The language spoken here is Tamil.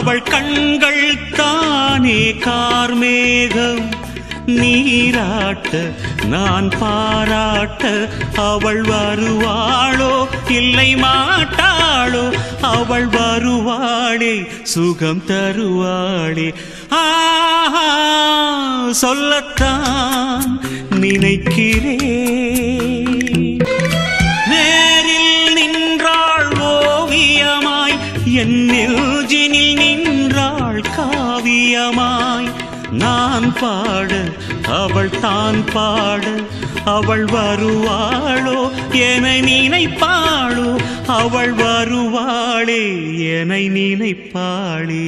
அவள் கண்கள் தானே கார்மேகம் நீராட்ட நான் பாராட்ட அவள் வருவாளோ இல்லை மாட்டாளோ அவள் வருவாளே சுகம் தருவாளே ஆஹா சொல்லத்தான் நினைக்கிறேன் நேரில் நின்றாள் ஓவியமாய் என் நெஞ்சினில் நின்றாள் காவியமாய் நான் பாட அவள் தான் பாட அவள் வருவாளோ என நினைப்பாளோ அவள் வருவாளே என நினைப்பாளே